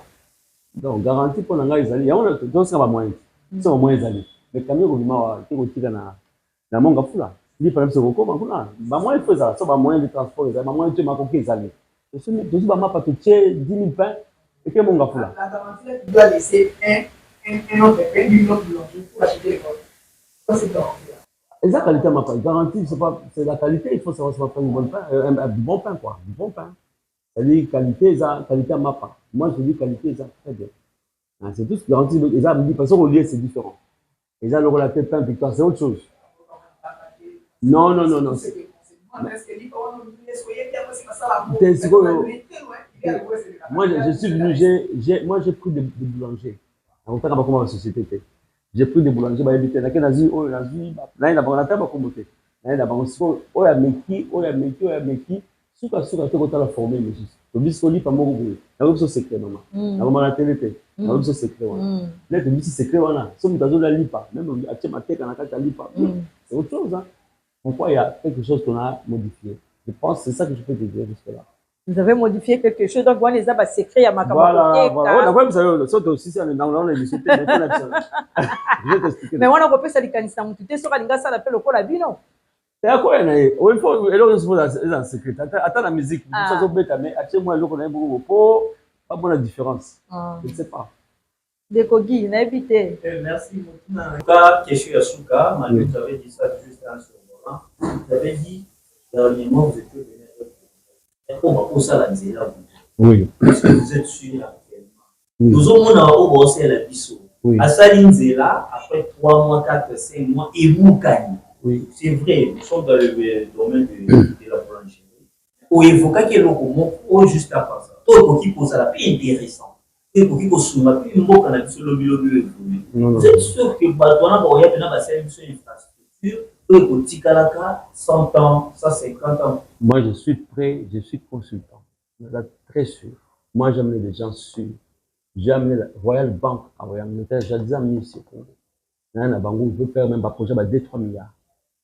S2: Donc, garantie pour l'engagement, il y a un moyen. C'est un moyen d'aller. Mais quand même, il y a un moyen de faire. Il faut que vous moyen de faire ça. C'est un moyen de transport. C'est un moyen de faire ça. Je suis dit, je vais 10 000 pains. Et que mon gars
S3: la garantie, tu dois laisser un autre pain, une autre boulangerie pour acheter les autres. Ça, c'est garanti.
S2: Et la qualité, garantie, c'est la qualité, il faut savoir si on va faire du bon pain, quoi. Du bon pain. C'est-à-dire, qualité à ma part. Moi, je dis qualité, ça, très bien. C'est tout ce garanti. Les gens me disent, parce qu'au lieu, c'est différent. Les gens, le relaté pain, victoire, c'est autre chose. Non. Moi, je suis venu, moi, j'ai pris des boulangers. On fait comme la société. J'ai pris des boulangers, bah éviter. N'a nazi, oh nazi, là il a pas la table comme côté. Là il a pas oh ya meki, oh ya meki, oh ya meki. Suka suka te kota la former mais juste. Le bisco li pas mon goût. La option secret maman. La maman la télé té. La option secret voilà. Là le bisco secret voilà. Si vous avez la lipa, même à ma tête quand la lipa. C'est autre chose hein. Pourquoi il y a quelque chose qu'on a modifié. Je pense que c'est ça que je peux te dire jusque là.
S1: Vous avez modifié quelque chose, donc voilà les abats secrets à ma
S2: voilà, voilà. D'accord, vous savez, ça aussi, c'est dans les discuter. Je vais t'expliquer.
S1: Mais on a repris ça, les canistans, tu t'es sur la ça l'appelle le col à bino.
S2: Et à quoi il faut, et là, il faut la secret. Attends la musique, ça se bête, mais actuellement, il y a beaucoup, pas bonne la différence. Je ne sais pas.
S1: Des coquilles, n'habitez.
S4: Merci beaucoup. En tout cas, question à Souka, Manu, tu avais dit ça juste un survolant. Tu avais dit, dernièrement, vous étiez venu. On va poser la nzela.
S2: Oui.
S4: Parce que vous êtes sûr actuellement. Nous avons bossé la biso. À Salinzela, après 3 mois, 4, 5 mois, et vous gagnez.
S2: Oui.
S4: C'est vrai, nous sommes dans le domaine de la boulangerie. Au évoquer que l'on commence juste après ça. Tout ce qui pose la plus intéressant. Tout ce qui pose la plus important, on a vu sur le milieu. Vous êtes sûr que Batouana, il y a une infrastructure. 100 ans, 150 ans.
S2: Moi, je suis prêt, je suis consultant. Très sûr. Moi, j'amène des gens sûrs. J'ai amené la Royal Bank à Royal Militaire. J'ai déjà mis ici. Je veux faire même un projet de 2-3 milliards.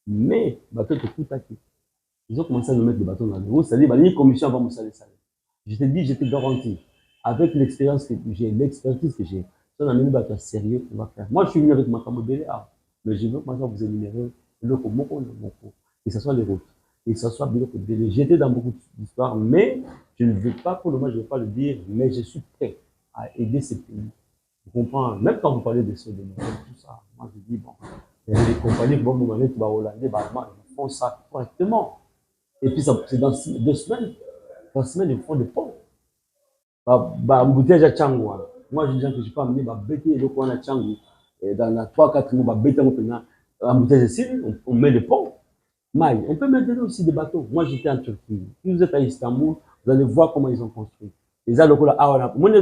S2: Mais, bateau te coûte à qui? Ils ont commencé à nous mettre des bateaux dans le dos. C'est-à-dire, la commission va me saler. Je te dis, je te garantis, avec l'expérience que j'ai, l'expertise que j'ai, si on a mis des bateaux sérieux, on va faire. Moi, je suis venu avec ma camobélé, mais je veux maintenant vous énumérer que ce soit les routes, que ce soit bien. J'étais dans beaucoup d'histoires, mais je ne veux pas, pour le moment, je ne veux pas le dire, mais je suis prêt à aider ces pays. Vous comprenez? Même quand vous parlez de ça, de tout ça, moi je dis, bon, il y a des compagnies, bon, tu vas Hollandais, ils font ça correctement. Et puis, c'est dans 2 semaines, 3 semaines, ils font des ponts. Embouteillage à Tchangou. Moi, je dis que je peux amener, bêter le coin à Tchangou. Et dans 3-4 mois, bêter maintenant. Embouteillage ici, on met des ponts. Maï, on peut mettre aussi des bateaux. Moi, j'étais en Turquie. Si vous êtes à Istanbul, vous allez voir comment ils ont construit. Les gens, moi, je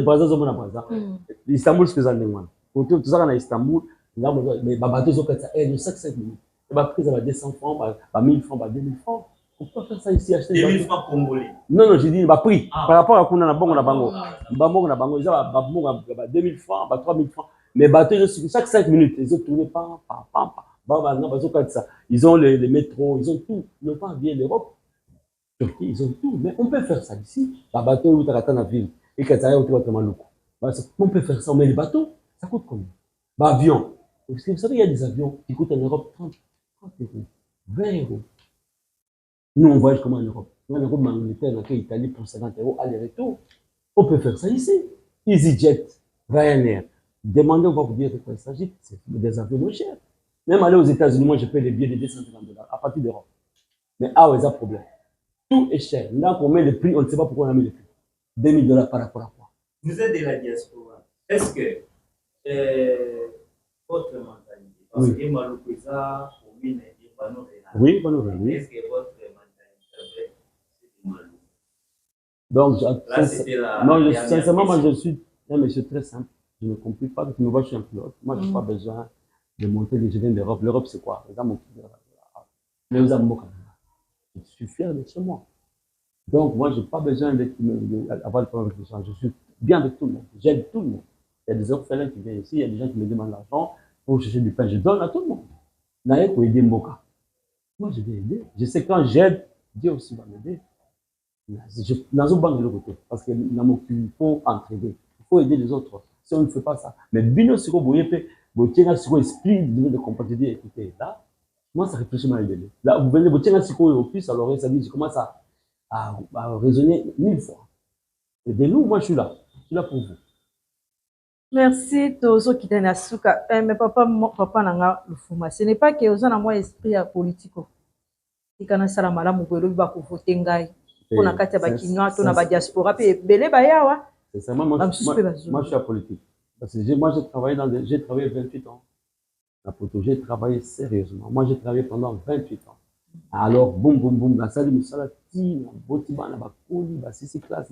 S2: suis Istanbul, ce que vous avez dit. Quand tout ça, on est à Istanbul, les bateaux, ils ont fait ça. Ils ont 5 minutes. Les bateaux, ils ont 200 francs, 1000 francs, 2000 francs. Pourquoi faire ça ici?
S4: 2000 francs congolais.
S2: Non, non, j'ai dit, prix. Par rapport à Kuna, on a bango. Bango, ils ont 2000 francs, 3000 francs. Les bateaux, chaque 5 minutes, ils ont tourné, ils ont les métros, ils ont tout. Ils n'ont pas bien l'Europe. Turquie, ils ont tout. Mais on peut faire ça ici. Les bateaux, où tu as la ville. Et quand tu as on peut faire ça. Mais les bateaux, ça coûte combien? Avion. Parce que vous savez, il y a des avions qui coûtent en Europe 30 euros, 20 euros. Nous, on voyage comment en Europe? En Europe, en Angleterre, en Italie, pour 50 euros, aller-retour. On peut faire ça ici. EasyJet, Ryanair. Demandez, on va vous dire de quoi il s'agit. C'est des avions moins chers. Même aller aux États-Unis, moi, je paye les billets de 250 $ à partir d'Europe. Mais il y a un problème. Tout est cher. Là, on met le prix, on ne sait pas pourquoi on a mis le prix. 2000 $ par rapport à quoi?
S4: Vous êtes de la diaspora. Est-ce que votre mentalité, parce que Maloukoza, commune et Bano,
S2: oui, Bano, oui.
S4: Est-ce que votre mentalité, c'est Malou?
S2: Donc,
S4: non,
S2: sincèrement, moi, je suis un monsieur très simple. Je ne complique pas, parce que moi, je suis un pilote. Moi, je n'ai pas besoin de monter les jeunes d'Europe. L'Europe, c'est quoi? Je suis fier de chez moi. Donc, moi, je n'ai pas besoin d'avoir le problème avec les gens. Je suis bien avec tout le monde. J'aide tout le monde. Il y a des orphelins qui viennent ici, il y a des gens qui me demandent l'argent pour chercher du pain. Je donne à tout le monde. Naïe pour aider Mboka. Moi, je vais aider. Je sais que quand j'aide, Dieu aussi va m'aider. Dans une banque de l'autre côté. Parce qu'il faut entraider. Il faut aider les autres. Si on ne fait pas ça. Mais Bino, si vous voyez, vous avez un esprit de compatibilité. Écoutez, là, moi, ça réfléchit mal aider. Là, vous venez, vous avez un psycho au plus, alors ça dit, je commence à raisonner 1000 fois. Aidez-nous, moi, je suis là. Je suis là pour vous.
S1: Merci, Tozo Kitanasuka. Mais papa n'a le fuma. Ce n'est pas que vous avez un esprit politique. Il y a un salamala mugolo ba ko votengai. On a kati ba kinwa to na ba diaspora pe belé ba yawa.
S2: C'est ça, moi je suis à politique. Parce que moi j'ai travaillé 28 ans. La photo, j'ai travaillé sérieusement. Moi j'ai travaillé pendant 28 ans. Alors boum boum boum, la salle de Moussalati, la Botiba, la Bakoli, la Sissi classe,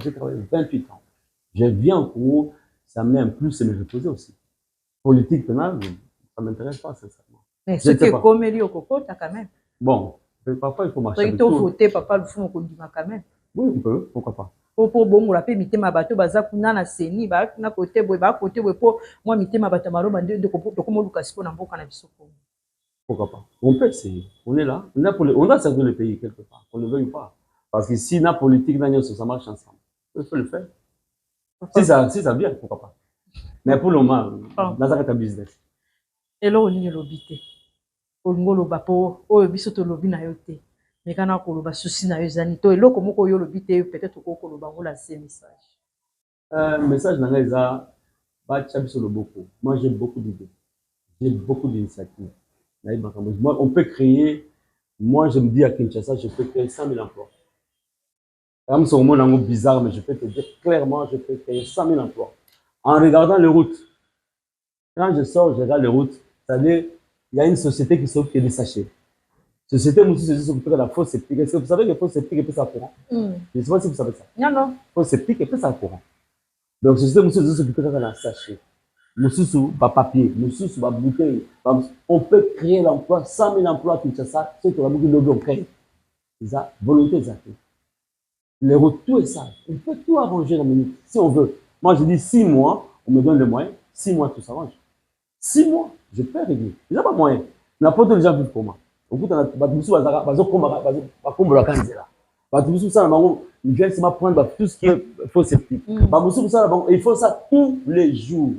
S2: j'ai travaillé 28 ans. Je viens en cours, ça me met un plus et me reposer aussi. politique pénale, ça ne m'intéresse pas, sincèrement.
S1: Mais ce qui est comme Elio Coco, tu as quand même.
S2: Bon, parfois il faut marcher.
S1: Tu as voté, papa, le fond, on quand même.
S2: Oui, on peut, pourquoi pas.
S1: Pour bon, on l'a fait, mité ma bateau, baza, kuna na seni, ba, na côté, pour moi, mité ma bateau, maro, de comment Lucas, pour n'importe quoi,
S2: pourquoi pas. On peut essayer. On est là. On doit servir le pays quelque part. On ne le veuille pas. Parce que si la politique, ça marche ensemble. On peut le faire. Si ça vient, pourquoi pas. Mais pour le moment, dans un business.
S1: Et là, on est l'obité. On est l'obapo, on est bisoto lobby na yote. Mais quand on a le souci na yozani, to elo comme on l'obité, peut-être qu'on a le bango là c'est message.
S2: Message dans les a, bah sur le beaucoup. Moi j'ai beaucoup d'idées, j'ai beaucoup d'initiatives. Moi, on peut créer. Moi je me dis à Kinshasa, je peux créer 100 000 emplois. Comme c'est au monde bizarre, mais je peux te dire clairement, je peux créer 100 000 emplois. En regardant les routes. Quand je sors, je regarde les routes. C'est-à-dire, il y a une société qui s'occupe des sachets. Société aussi se s'occupe de la fausse sceptique. Est-ce que vous savez que fausse sceptique est plus à courant? Je ne sais pas si vous savez ça.
S1: Non.
S2: Fausse sceptique est plus à courant. Donc, société se s'occupe de la sachet. Moussou, pas papier. Moussou, pas bouteille. On peut créer l'emploi, 100 000 emplois à Kinshasa. Ceux qui ont beaucoup de lobby, on crée. C'est ça, volonté exactive. Les routes, tout est ça. On peut tout arranger dans la minute, si on veut. Moi, je dis 6 mois, on me donne les moyens. 6 mois, tout s'arrange. 6 mois, je peux régler. Il n'y a pas moyen. N'importe quel gens vivent pour moi. Au bout de la il vient seulement prendre tout ce qui est faux sceptique. Il faut ça tous les jours.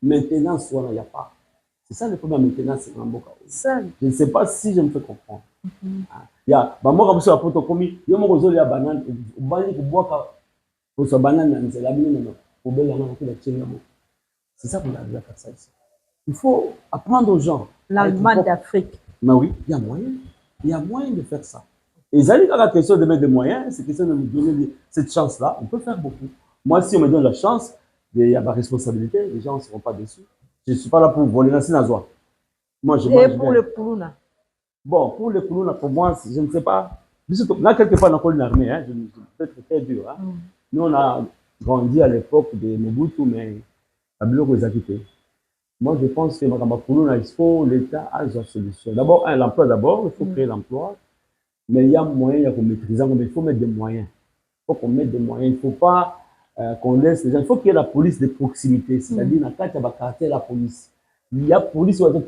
S2: Maintenance, il n'y a pas. C'est ça le problème maintenance, c'est vraiment je ne sais pas si je me fais comprendre. Il y a moi comme ça pour commis, il y a mon réseau de banane, on va dire que boire pour sa banane, c'est la banane, pour belle c'est ça qu'on a à faire ça ici. Il faut apprendre aux gens.
S1: L'Allemagne d'Afrique.
S2: Mais oui, il y a moyen. Il y a moyen de faire ça. Et ça dit quand la question de mettre des moyens, c'est question de nous donner cette chance-là. On peut faire beaucoup. Moi, si on me donne la chance, il y a ma responsabilité, les gens ne seront pas déçus. Je ne suis pas là pour voler la Sinazoa. Moi, je mange.
S1: Et pour le Poulouna?
S2: Bon, pour le Poulouna, pour moi, je ne sais pas. Là, quelque part, on a une armée. Hein, c'est très dur. Hein. Nous, on a grandi à l'époque de Mobutu, mais à Biloko, ils ont quitté. Moi, je pense que il faut l'État a sa solution. D'abord, l'emploi d'abord, il faut créer l'emploi. Mais il y a moyen, il y a qu'on maîtrise, mais il faut mettre des moyens. Il faut qu'on mette des moyens. Il ne faut pas qu'on laisse les gens. Il faut qu'il y ait la police de proximité. C'est-à-dire, dans le cas de la police. Il y a police, il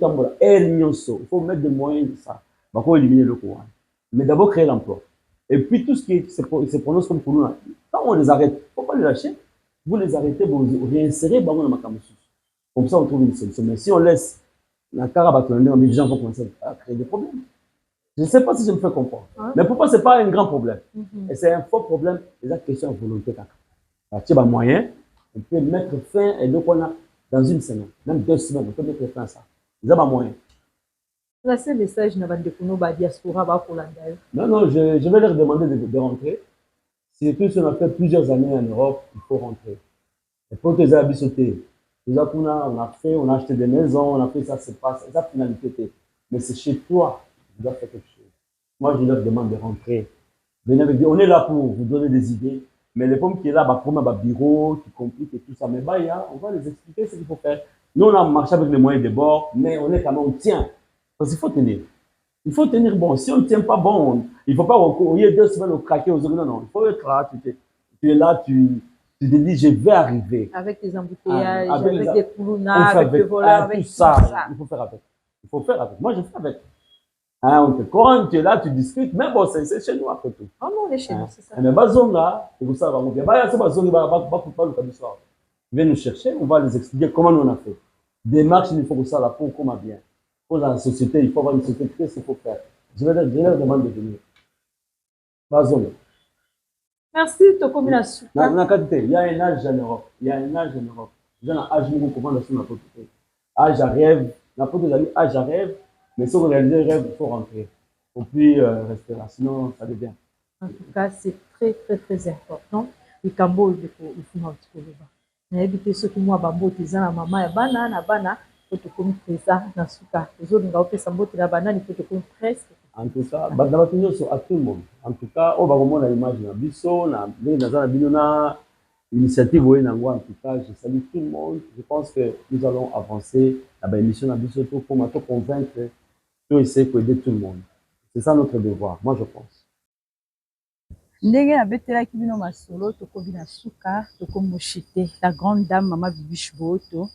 S2: faut mettre des moyens de ça. Il faut éliminer le courant. Mais d'abord, créer l'emploi. Et puis, tout ce qui se prononce comme pour nous, quand on les arrête, il ne faut pas les lâcher. Vous les arrêtez, vous réinsérez dans ma camouflage. Comme ça, on trouve une solution. Mais si on laisse la carabatone, les gens vont commencer à créer des problèmes. Je ne sais pas si je me fais comprendre. Mais pourquoi ce n'est pas un grand problème? Et c'est un faux problème. C'est la question de volonté. Il y a un moyen, on peut mettre fin et donc on a dans une semaine, même 2 semaines, on peut mettre fin à ça. Il y a un moyen.
S1: C'est le message de diaspora.
S2: Non, je vais leur demander de rentrer. Surtout si on a fait plusieurs années en Europe, il faut rentrer. Il faut que les habits sautés. On a acheté des maisons, on a fait ça, c'est pas ça, c'est la finalité. Mais c'est chez toi, tu dois faire quelque chose. Moi, je leur demande de rentrer. Venez avec on est là pour vous donner des idées, mais les pommes qui est là, pour un bureau, qui complique et tout ça, mais on va les expliquer ce qu'il faut faire. Nous, on a marché avec les moyens de bord, mais on est quand même, on tient. Parce qu'il faut tenir. Il faut tenir bon. Si on ne tient pas bon, il ne faut pas recourir 2 semaines au craquer aux autres. Non, il faut être là, tu es là, tu te dis, je vais arriver.
S1: Avec des embouteillages, avec des poulounas, avec des voleurs, avec
S2: tout ça. Il faut faire avec. Il faut faire avec. Moi, je fais avec. Quand tu es là, tu discutes, mais bon, c'est chez nous après tout.
S1: Ah non, on est chez nous, c'est ça.
S2: Mais Bazonga, c'est pour ça, ils viennent nous chercher, on va les expliquer comment nous on a fait. Démarche, il faut que ça, là, pour comment bien. Pour la société, il faut avoir une société, qu'est-ce qu'il faut faire. Je leur demande de venir. Bazonga.
S1: Merci, Toko Minasu.
S2: Il y a un âge en Europe. Il y a un âge en Europe. Il y a un âge où on comprend la chose. Âge à rêve. N'importe quel âge à rêve. Mais si on réalise le rêve, il faut rentrer. Il ne faut plus rester là. Sinon, ça devient.
S1: En tout cas, c'est très, très, très important. Le Cambo, il faut un petit peu le bas. Mais éviter ceux qui m'ont bambo, ils ont la maman, et banane, il faut te comme présent dans ce cas. Les autres, ils ont fait sambo, la banane, il faut te comme presque.
S2: En tout cas, à tout le monde. En tout cas, on va voir l'image de Bisso, dans la Binona, L'initiative en tout cas, je salue tout le monde. Je pense que nous allons avancer à l'émission d'Abissoto pour me convaincre, pour essayer d'aider tout le monde. C'est ça notre devoir, moi je pense.
S1: Ndenge nabetelaki bino masolo tokobi na suka tokomoshite la grande dame mama Bibiche Boto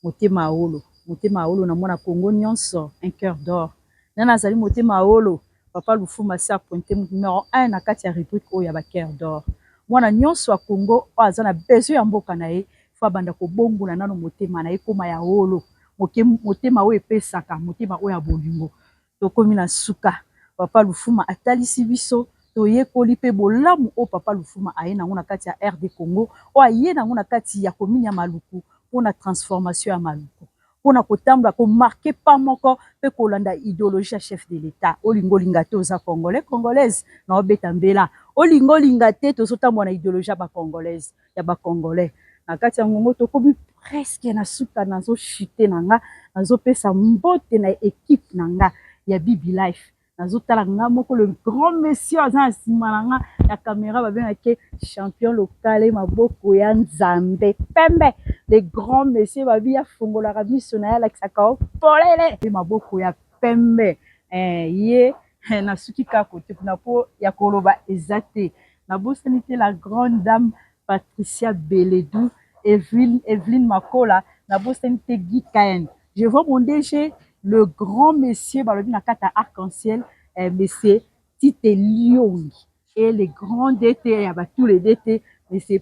S1: motema olo namona Congo nyonso un cœur d'or nana azali motema olo papa Lufuma sa pointé numéro 1 na kati ya rubrique oyo ya ba cœur d'or mwana nyonso ya Congo oyo aza na besoin ya mboka na ye fo abanda kobongola nano motema na ye koma ya olo motema oyo epesaka motema oyo ya bolingo tokomi na suka papa Lufuma atalisi biso toyekoli mpe bolamu o papa Lufuma aye nango na kati ya RD Congo o aye nango na kati ya komini ya Maluku mpona transformation ya Maluku mpona kotambola komarke pa moko mpe kolanda idéologie ya chef de l'État olingo olinga te oza congolais congolaise na obeta mbela olingo olinga te tozotambola na idéologie ya bacongolaise ya bacongolais na kati ya ngongo tokomi presque na suka nazochite na nga nazopesa mbote na équipe na nga ya Bibi Life nazotala nga moko le grand monsieur aza na nsima na nga ya caméra babengaki champion local maboko ya nzambe pembe le grand monsieur babi afungolaka miso na ye alakisaka opolele maboko ya pembe ye nasuki kaka kote mpona mpo ya koloba eza te nabosani te la grande dame Patricia Beledou Evelyne Makola nabosani te Guy Kayen je vois mon DG le grand monsieur balobi na kata arc-en-ciel monsieur Tite Lyongi et les grands DT ya tous les DT monsieur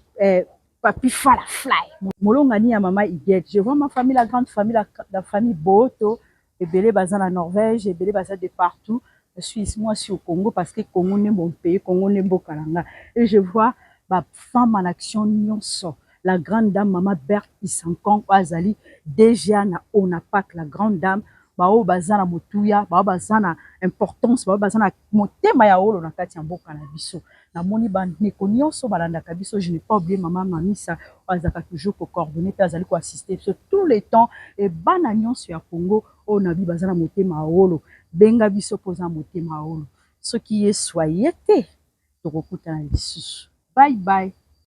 S1: Papi Fala Fly molongani ya mama Iguette je vois ma famille la grande famille la famille Boto ebele baza na Norvège ebele baza de partout je suis ici moi au Congo parce que Congo n'est mon pays Congo n'est mboka nanga et je vois ba femme en action nyonso la grande dame mama Berthe Isankong azali déjà na ONAPAC la grande dame bao bazana motuya bao bazana importance bao bazana motema ya olo na kati ya mboka na biso na moni bandeko nyonso balandaka biso je n'ai pas oublié maman Mamisa azaka toujours ko coordonner pe azali ko assister biso tout le temps et bana nyonso ya Congo o na bi bazana motema olo benga biso poza motema olo soki ye soyez te tokokutana lisusu bye bye.